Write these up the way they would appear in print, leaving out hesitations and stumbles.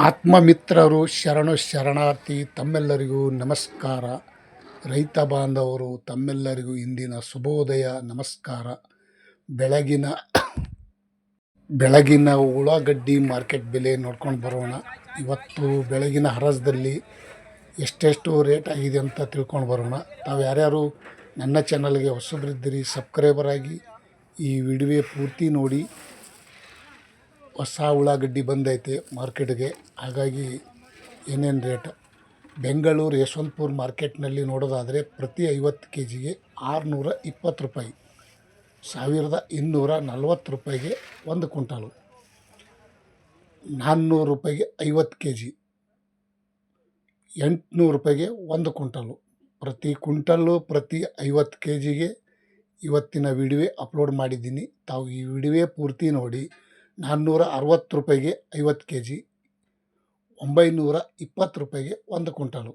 ಆತ್ಮಮಿತ್ರರು ಶರಣು ಶರಣಾರ್ಥಿ ತಮ್ಮೆಲ್ಲರಿಗೂ ನಮಸ್ಕಾರ. ರೈತ ಬಾಂಧವರು ತಮ್ಮೆಲ್ಲರಿಗೂ ಇಂದಿನ ಶುಭೋದಯ ನಮಸ್ಕಾರ. ಬೆಳಗಿನ ಉಳ್ಳಾಗಡ್ಡಿ ಮಾರ್ಕೆಟ್ ಬೆಲೆ ನೋಡ್ಕೊಂಡು ಬರೋಣ. ಇವತ್ತು ಬೆಳಗಿನ ಹರಾಜದಲ್ಲಿ ಎಷ್ಟೆಷ್ಟು ರೇಟ್ ಆಗಿದೆ ಅಂತ ತಿಳ್ಕೊಂಡು ಬರೋಣ. ತಾವು ಯಾರ್ಯಾರು ನನ್ನ ಚಾನಲ್ಗೆ ಹೊಸಬರಿದ್ದೀರಿ ಸಬ್ಸ್ಕ್ರೈಬರ್ ಆಗಿ ಈ ವಿಡಿಯೋ ಪೂರ್ತಿ ನೋಡಿ. ಹೊಸ ಉಳ್ಳಾಗಡ್ಡಿ ಬಂದೈತೆ ಮಾರ್ಕೆಟ್ಗೆ, ಹಾಗಾಗಿ ಏನೇನು ರೇಟ್. ಬೆಂಗಳೂರು ಯಶವಂತಪುರ ಮಾರ್ಕೆಟ್ನಲ್ಲಿ ನೋಡೋದಾದರೆ ಪ್ರತಿ 50 kgಗೆ 620 ರೂಪಾಯಿ, 1240 ರೂಪಾಯಿಗೆ 1 ಕ್ವಿಂಟಾಲು, 400 ರೂಪಾಯಿಗೆ 50 kg, 800 ರೂಪಾಯಿಗೆ 1 ಕ್ವಿಂಟಾಲು. ಪ್ರತಿ ಕ್ವಿಂಟಲ್ಲು ಪ್ರತಿ 50 kgಗೆ ಇವತ್ತಿನ ವಿಡಿಯೋ ಅಪ್ಲೋಡ್ ಮಾಡಿದ್ದೀನಿ. ತಾವು ಈ ವಿಡಿಯೋ ಪೂರ್ತಿ ನೋಡಿ. 460 ರೂಪಾಯಿಗೆ 50 kg, 920 ರೂಪಾಯಿಗೆ 1 ಕ್ವಿಂಟಾಲು.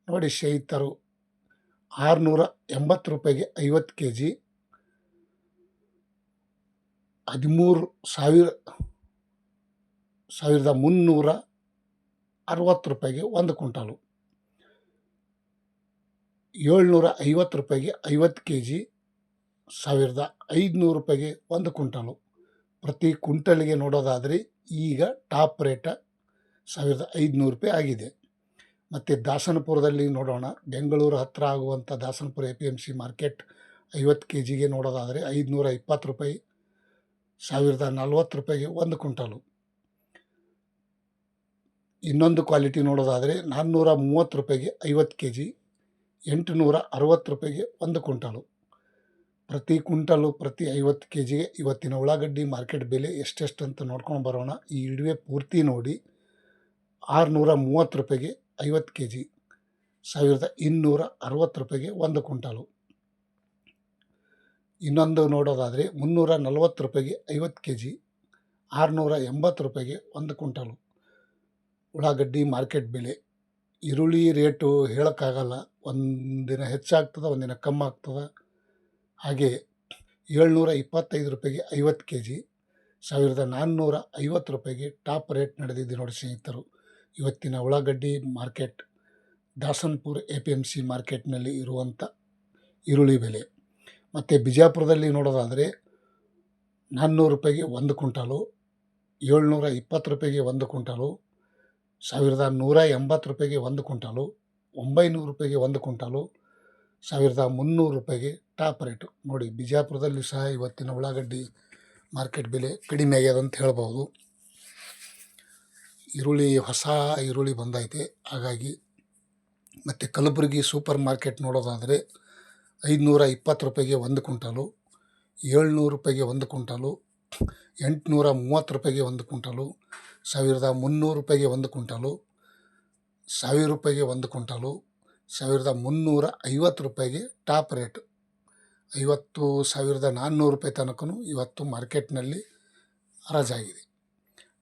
ನೋಡಿ ಸ್ನೇಹಿತರು, 680 ರೂಪಾಯಿಗೆ 50 kg, 1360 ರೂಪಾಯಿಗೆ 1 ಕ್ವಿಂಟಾಲು. 750 ರೂಪಾಯಿಗೆ 50 kg, 1500 ರೂಪಾಯಿಗೆ 1 ಕ್ವಿಂಟಾಲು. ಪ್ರತಿ ಕ್ವಿಂಟಲ್ಗೆ ನೋಡೋದಾದರೆ ಈಗ ಟಾಪ್ ರೇಟ 1500 ರೂಪಾಯಿ ಆಗಿದೆ. ಮತ್ತು ದಾಸನಪುರದಲ್ಲಿ ನೋಡೋಣ. ಬೆಂಗಳೂರು ಹತ್ತಿರ ಆಗುವಂಥ ದಾಸನಪುರ APMC ಮಾರ್ಕೆಟ್ 50 kgಗೆ ನೋಡೋದಾದರೆ 520 ರೂಪಾಯಿ, 1040 ರೂಪಾಯಿಗೆ 1 ಕ್ವಿಂಟಾಲು. ಇನ್ನೊಂದು ಕ್ವಾಲಿಟಿ ನೋಡೋದಾದರೆ 430 ರೂಪಾಯಿಗೆ 50 kg, 860 ರೂಪಾಯಿಗೆ 1 ಕ್ವಿಂಟಾಲು. ಪ್ರತಿ ಕ್ವಿಂಟಲು ಪ್ರತಿ 50 kgಗೆ ಇವತ್ತಿನ ಉಳ್ಳಾಗಡ್ಡಿ ಮಾರ್ಕೆಟ್ ಬೆಲೆ ಎಷ್ಟೆಷ್ಟು ಅಂತ ನೋಡ್ಕೊಂಡು ಬರೋಣ. ಈ ವಿಡಿಯೋ ಪೂರ್ತಿ ನೋಡಿ. 630 ರೂಪಾಯಿಗೆ 50 kg, 1260 ರೂಪಾಯಿಗೆ 1 ಕ್ವಿಂಟಾಲು. ಇನ್ನೊಂದು ನೋಡೋದಾದರೆ 340 ರೂಪಾಯಿಗೆ 50 kg, 680 ರೂಪಾಯಿಗೆ 1 ಕ್ವಿಂಟಾಲು. ಉಳ್ಳಾಗಡ್ಡಿ ಮಾರ್ಕೆಟ್ ಬೆಲೆ. ಈರುಳ್ಳಿ ರೇಟು ಹೇಳೋಕ್ಕಾಗಲ್ಲ, ಒಂದಿನ ಹೆಚ್ಚಾಗ್ತದೆ, ಒಂದಿನ ಕಮ್ಮಿ ಆಗ್ತದೆ. ಹಾಗೆ 725 ರೂಪಾಯಿಗೆ 50 kg, 1450 ರೂಪಾಯಿಗೆ ಟಾಪ್ ರೇಟ್ ನಡೆದಿದೆ ನೋಡಿ ಸ್ನೇಹಿತರು. ಇವತ್ತಿನ ಉಳ್ಳಾಗಡ್ಡಿ ಮಾರ್ಕೆಟ್ ದಾಸನಪುರ APMC ಮಾರ್ಕೆಟ್ನಲ್ಲಿ ಇರುವಂಥ ಈರುಳ್ಳಿ ಬೆಲೆ. ಮತ್ತು ಬಿಜಾಪುರದಲ್ಲಿ ನೋಡೋದಾದರೆ 400 ರೂಪಾಯಿಗೆ 1 ಕ್ವಿಂಟಾಲು, 720 ರೂಪಾಯಿಗೆ 1 ಕ್ವಿಂಟಾಲು, 1180 ರೂಪಾಯಿಗೆ 1 ಕ್ವಿಂಟಾಲು, 900 ರೂಪಾಯಿಗೆ 1 ಕ್ವಿಂಟಾಲು, 1300 ರೂಪಾಯಿಗೆ ಟಾಪ್ ರೇಟು ನೋಡಿ. ಬಿಜಾಪುರದಲ್ಲಿ ಸಹ ಇವತ್ತಿನ ಉಳ್ಳಾಗಡ್ಡಿ ಮಾರ್ಕೆಟ್ ಬೆಲೆ ಕಡಿಮೆ ಆಗ್ಯದ ಅಂತ ಹೇಳ್ಬೋದು. ಈರುಳ್ಳಿ ಹೊಸ ಈರುಳ್ಳಿ ಬಂದೈತೆ ಹಾಗಾಗಿ. ಮತ್ತು ಕಲಬುರಗಿ ಸೂಪರ್ ಮಾರ್ಕೆಟ್ ನೋಡೋದಾದರೆ 520 ರೂಪಾಯಿಗೆ 1 ಕ್ವಿಂಟಾಲು, 700 ರೂಪಾಯಿಗೆ 1 ಕ್ವಿಂಟಾಲು, 830 ರೂಪಾಯಿಗೆ 1 ಕ್ವಿಂಟಾಲು, 1300 ರೂಪಾಯಿಗೆ 1 ಕ್ವಿಂಟಾಲು, 1000 ರೂಪಾಯಿಗೆ 1 ಕ್ವಿಂಟಾಲು, 1350 ರೂಪಾಯಿಗೆ ಟಾಪ್ ರೇಟು. 1400 ರೂಪಾಯಿ ತನಕನೂ ಇವತ್ತು ಮಾರ್ಕೆಟ್ನಲ್ಲಿ ಹರಾಜಾಗಿದೆ,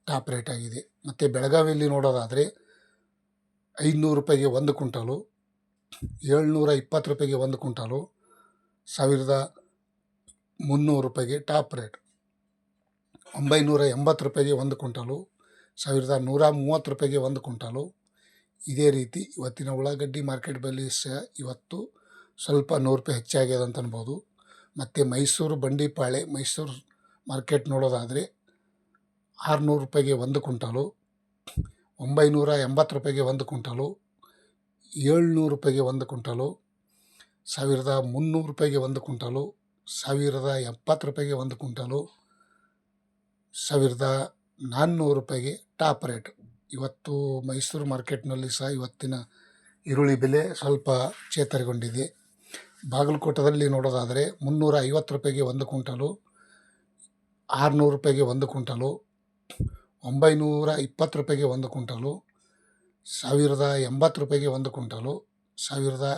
ಟಾಪ್ ರೇಟ್ ಆಗಿದೆ. ಮತ್ತು ಬೆಳಗಾವಿಯಲ್ಲಿ ನೋಡೋದಾದರೆ 500 ರೂಪಾಯಿಗೆ 1 ಕ್ವಿಂಟಾಲು, 720 ರೂಪಾಯಿಗೆ 1 ಕ್ವಿಂಟಾಲು, 1300 ರೂಪಾಯಿಗೆ ಟಾಪ್ ರೇಟ್, 980 ರೂಪಾಯಿಗೆ 1 ಕ್ವಿಂಟಾಲು, 1130 ರೂಪಾಯಿಗೆ 1 ಕ್ವಿಂಟಾಲು. ಇದೇ ರೀತಿ ಇವತ್ತಿನ ಉಳ್ಳಾಗಡ್ಡಿ ಮಾರ್ಕೆಟ್ ಬೆಲೆ ಸಹ ಇವತ್ತು ಸ್ವಲ್ಪ 100 ರೂಪಾಯಿ ಹೆಚ್ಚಾಗ್ಯದ ಅಂತ ಅನ್ಬೋದು. ಮತ್ತು ಮೈಸೂರು ಬಂಡೀಪಾಳೆ ಮೈಸೂರು ಮಾರ್ಕೆಟ್ ನೋಡೋದಾದರೆ 600 ರೂಪಾಯಿಗೆ 1 ಕ್ವಿಂಟಾಲು, 980 ರೂಪಾಯಿಗೆ 1 ಕ್ವಿಂಟಾಲು, 700 ರೂಪಾಯಿಗೆ 1 ಕ್ವಿಂಟಾಲು, 1300 ರೂಪಾಯಿಗೆ 1 ಕ್ವಿಂಟಾಲು, 1070 ರೂಪಾಯಿಗೆ 1 ಕ್ವಿಂಟಾಲು, 1400 ರೂಪಾಯಿಗೆ ಟಾಪ್ ರೇಟ್. ಇವತ್ತು ಮೈಸೂರು ಮಾರ್ಕೆಟ್ನಲ್ಲಿ ಸಹ ಇವತ್ತಿನ ಈರುಳ್ಳಿ ಬೆಲೆ ಸ್ವಲ್ಪ ಚೇತರಿಗೊಂಡಿದೆ. ಬಾಗಲಕೋಟದಲ್ಲಿ ನೋಡೋದಾದರೆ 350 ರೂಪಾಯಿಗೆ 1 ಕ್ವಿಂಟಾಲು, 600 ರೂಪಾಯಿಗೆ 1 ಕ್ವಿಂಟಾಲು, 920 ರೂಪಾಯಿಗೆ 1 ಕ್ವಿಂಟಾಲು, 1080 ರೂಪಾಯಿಗೆ 1 ಕ್ವಿಂಟಾಲು, 1200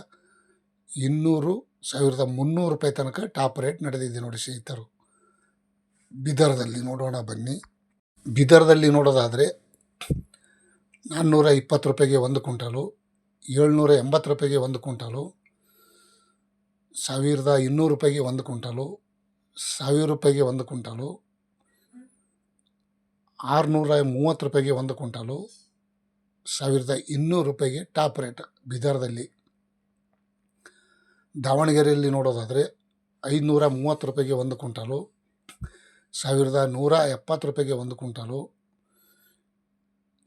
1300 ರೂಪಾಯಿ ತನಕ ಟಾಪ್ ರೇಟ್ ನಡೆದಿದೆ ನೋಡಿ ಸ್ನೇಹಿತರು. ಬೀದರ್ದಲ್ಲಿ ನೋಡೋಣ ಬನ್ನಿ. ಬೀದರ್ದಲ್ಲಿ ನೋಡೋದಾದರೆ 420 ರೂಪಾಯಿಗೆ 1 ಕ್ವಿಂಟಾಲು, 780 ರೂಪಾಯಿಗೆ 1 ಕ್ವಿಂಟಾಲು, 1200 ರೂಪಾಯಿಗೆ 1 ಕ್ವಿಂಟಾಲು, 1000 ರೂಪಾಯಿಗೆ 1 ಕ್ವಿಂಟಾಲು, 630 ರೂಪಾಯಿಗೆ ಒಂದು ಕ್ವಿಂಟಾಲು, 1200 ರೂಪಾಯಿಗೆ ಟಾಪ್ ರೇಟ್ ಬೀದರ್ದಲ್ಲಿ. ದಾವಣಗೆರೆಯಲ್ಲಿ ನೋಡೋದಾದರೆ 530 ರೂಪಾಯಿಗೆ ಒಂದು ಕ್ವಿಂಟಾಲು, 1170 ರೂಪಾಯಿಗೆ ಒಂದು ಕ್ವಿಂಟಾಲು,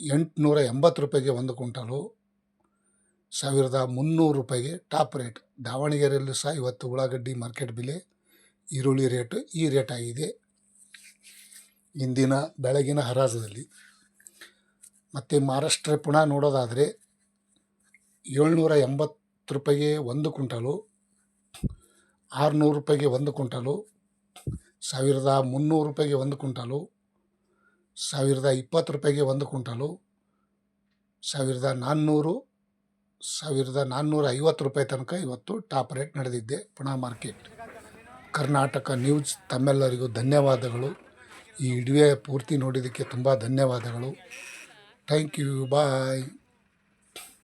880 ರೂಪಾಯಿಗೆ ಒಂದು ಕ್ವಿಂಟಾಲು, 1300 ರೂಪಾಯಿಗೆ ಟಾಪ್ ರೇಟ್. ದಾವಣಗೆರೆಯಲ್ಲೂ ಸಹ ಇವತ್ತು ಉಳ್ಳಾಗಡ್ಡಿ ಮಾರ್ಕೆಟ್ ಬೆಲೆ, ಈರುಳ್ಳಿ ರೇಟು ಈ ರೇಟ್ ಆಗಿದೆ ಇಂದಿನ ಬೆಳಗಿನ ಹರಾಜಲ್ಲಿ. ಮತ್ತು ಮಹಾರಾಷ್ಟ್ರ ಪುನಃ ನೋಡೋದಾದರೆ 780 ರೂಪಾಯಿಗೆ ಒಂದು ಕ್ವಿಂಟಾಲು, 600 ರೂಪಾಯಿಗೆ ಒಂದು ಕ್ವಿಂಟಾಲು, 1300 ರೂಪಾಯಿಗೆ ಒಂದು ಕ್ವಿಂಟಾಲು, 1020 ರೂಪಾಯಿಗೆ ಒಂದು ಕ್ವಿಂಟಾಲು, 1400, 1450 ರೂಪಾಯಿ ತನಕ ಇವತ್ತು ಟಾಪ್ ರೇಟ್ ನಡೆದಿದ್ದೆ ಪುಣೆ ಮಾರ್ಕೆಟ್. ಕರ್ನಾಟಕ ನ್ಯೂಸ್ ತಮ್ಮೆಲ್ಲರಿಗೂ ಧನ್ಯವಾದಗಳು. ಈ ವಿಡಿಯೋ ಪೂರ್ತಿ ನೋಡಿದ್ದಕ್ಕೆ ತುಂಬ ಧನ್ಯವಾದಗಳು. Thank you, bye.